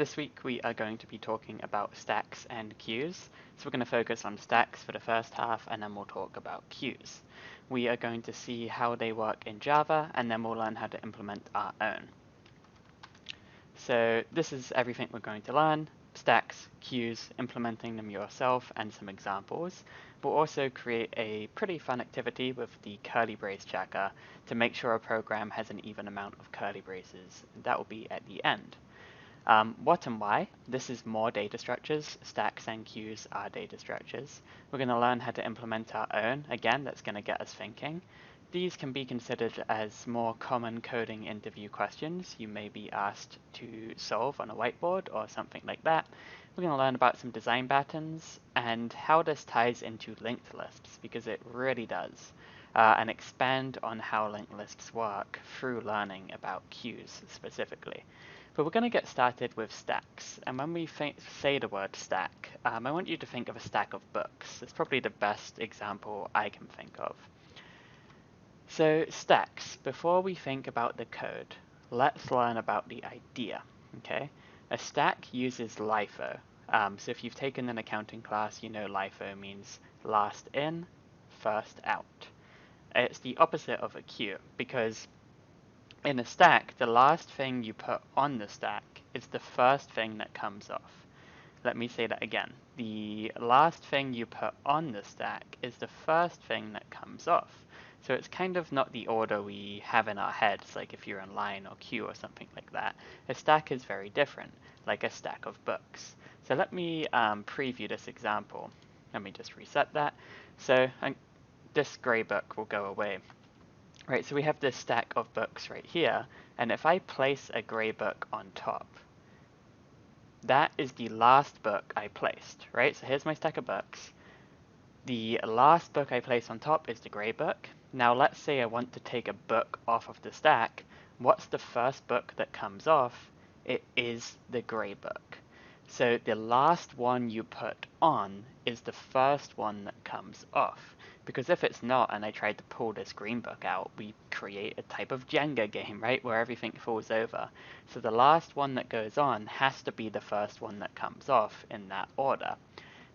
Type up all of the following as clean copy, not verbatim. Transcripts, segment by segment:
This week we are going to be talking about stacks and queues. So we're going to focus on stacks for the first half and then we'll talk about queues. We are going to see how they work in Java and then we'll learn how to implement our own. So this is everything we're going to learn: stacks, queues, implementing them yourself, and some examples. We'll also create a pretty fun activity with the curly brace checker to make sure a program has an even amount of curly braces. That will be at the end. What and why? This is more data structures. Stacks and queues are data structures. We're going to learn how to implement our own. Again, that's going to get us thinking. These can be considered as more common coding interview questions you may be asked to solve on a whiteboard or something like that. We're going to learn about some design patterns and how this ties into linked lists, because it really does, and expand on how linked lists work through learning about queues specifically. But we're going to get started with stacks, and when we say the word stack, I want you to think of a stack of books. It's probably the best example I can think of. So stacks, before we think about the code, let's learn about the idea, okay? A stack uses LIFO. So if you've taken an accounting class, you know LIFO means last in, first out. It's the opposite of a queue, because in a stack, the last thing you put on the stack is the first thing that comes off. Let me say that again. The last thing you put on the stack is the first thing that comes off. So it's kind of not the order we have in our heads, like if you're in line or queue or something like that. A stack is very different, like a stack of books. So let me preview this example. Let me just reset that. So this gray book will go away. Right, so we have this stack of books right here, and if I place a gray book on top, that is the last book I placed, right? So here's my stack of books. The last book I place on top is the gray book. Now let's say I want to take a book off of the stack. What's the first book that comes off? It is the gray book. So the last one you put on is the first one that comes off. Because if it's not, and I tried to pull this green book out, we create a type of Jenga game, right, where everything falls over. So the last one that goes on has to be the first one that comes off in that order.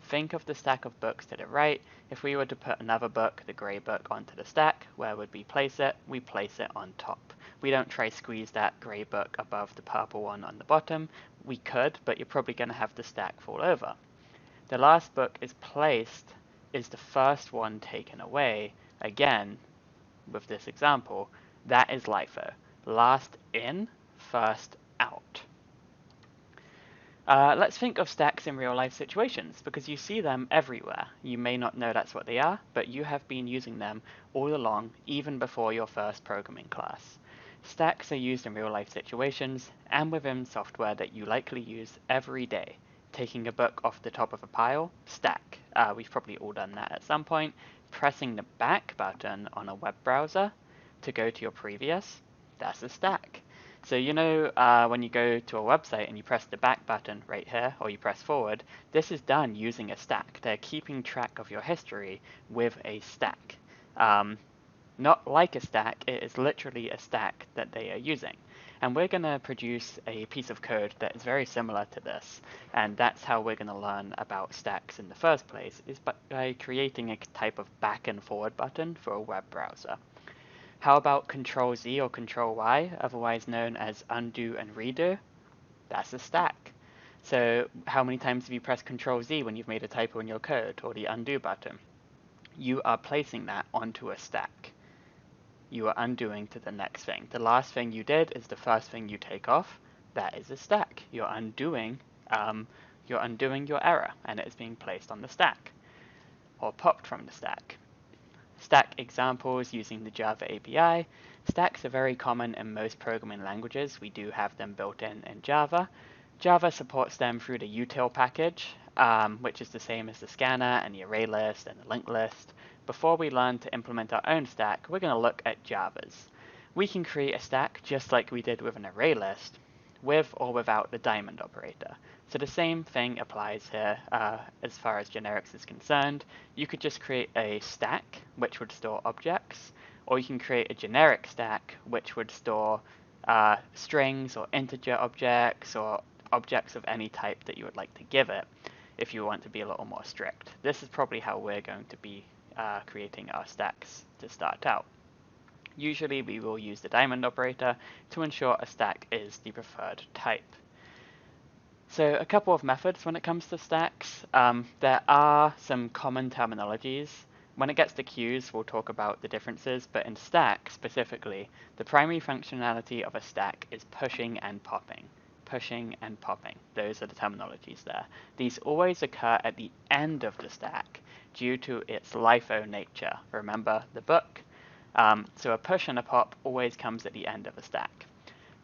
Think of the stack of books to the right. If we were to put another book, the gray book, onto the stack, where would we place it? We place it on top. We don't try squeeze that gray book above the purple one on the bottom. We could, but you're probably going to have the stack fall over. The last book is placed is the first one taken away. Again, with this example, that is LIFO. Last in, first out. Let's think of stacks in real life situations, because you see them everywhere. You may not know that's what they are, but you have been using them all along, even before your first programming class. Stacks are used in real life situations and within software that you likely use every day. Taking a book off the top of a pile, stack. We've probably all done that at some point. Pressing the back button on a web browser to go to your previous, that's a stack. So you know when you go to a website and you press the back button right here, or you press forward, this is done using a stack. They're keeping track of your history with a stack. Not like a stack, it is literally a stack that they are using. And we're going to produce a piece of code that is very similar to this, and that's how we're going to learn about stacks in the first place, is by creating a type of back and forward button for a web browser. How about Control Z or Control Y, otherwise known as undo and redo? That's a stack. So how many times have you pressed Control Z when you've made a typo in your code, or the undo button? You are placing that onto a stack. You are undoing to the next thing. The last thing you did is the first thing you take off. That is a stack. You're undoing your error, and it is being placed on the stack, or popped from the stack. Stack examples using the Java API. Stacks are very common in most programming languages. We do have them built in Java. Java supports them through the util package, which is the same as the scanner and the array list and the linked list. Before we learn to implement our own stack, we're going to look at Java's. We can create a stack just like we did with an array list, with or without the diamond operator. So the same thing applies here as far as generics is concerned. You could just create a stack, which would store objects, or you can create a generic stack, which would store strings or integer objects or objects of any type that you would like to give it if you want to be a little more strict. This is probably how we're going to be creating our stacks to start out. Usually we will use the diamond operator to ensure a stack is the preferred type. So a couple of methods when it comes to stacks. There are some common terminologies. When it gets to queues, we'll talk about the differences, but in stack specifically, the primary functionality of a stack is pushing and popping. Pushing and popping. Those are the terminologies there. These always occur at the end of the stack due to its LIFO nature. Remember the book? So a push and a pop always comes at the end of a stack.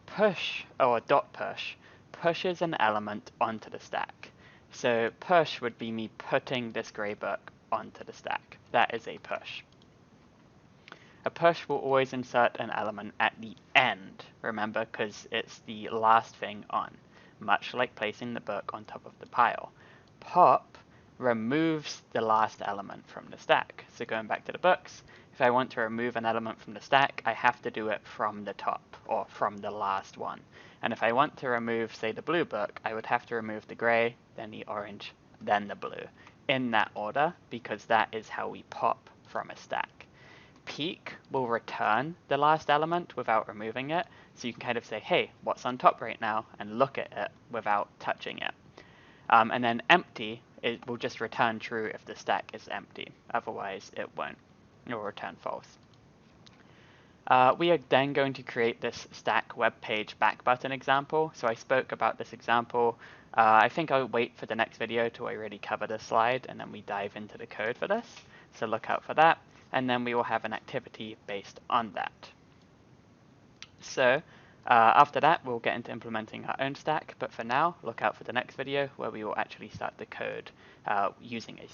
Push, or dot push, pushes an element onto the stack. So push would be me putting this grey book onto the stack. That is a push. A push will always insert an element at the end, remember, because it's the last thing on, much like placing the book on top of the pile. Pop removes the last element from the stack. So going back to the books, if I want to remove an element from the stack, I have to do it from the top, or from the last one. And if I want to remove, say, the blue book, I would have to remove the grey, then the orange, then the blue, in that order, because that is how we pop from a stack. Peek will return the last element without removing it, so you can kind of say, hey, what's on top right now, and look at it without touching it. And then empty, it will just return true if the stack is empty, otherwise it won't. It will return false. We are then going to create this stack web page back button example. So I spoke about this example. I think I'll wait for the next video till I really cover this slide and then we dive into the code for this. So look out for that. And then we will have an activity based on that. So after that, we'll get into implementing our own stack. But for now, look out for the next video where we will actually start the code using a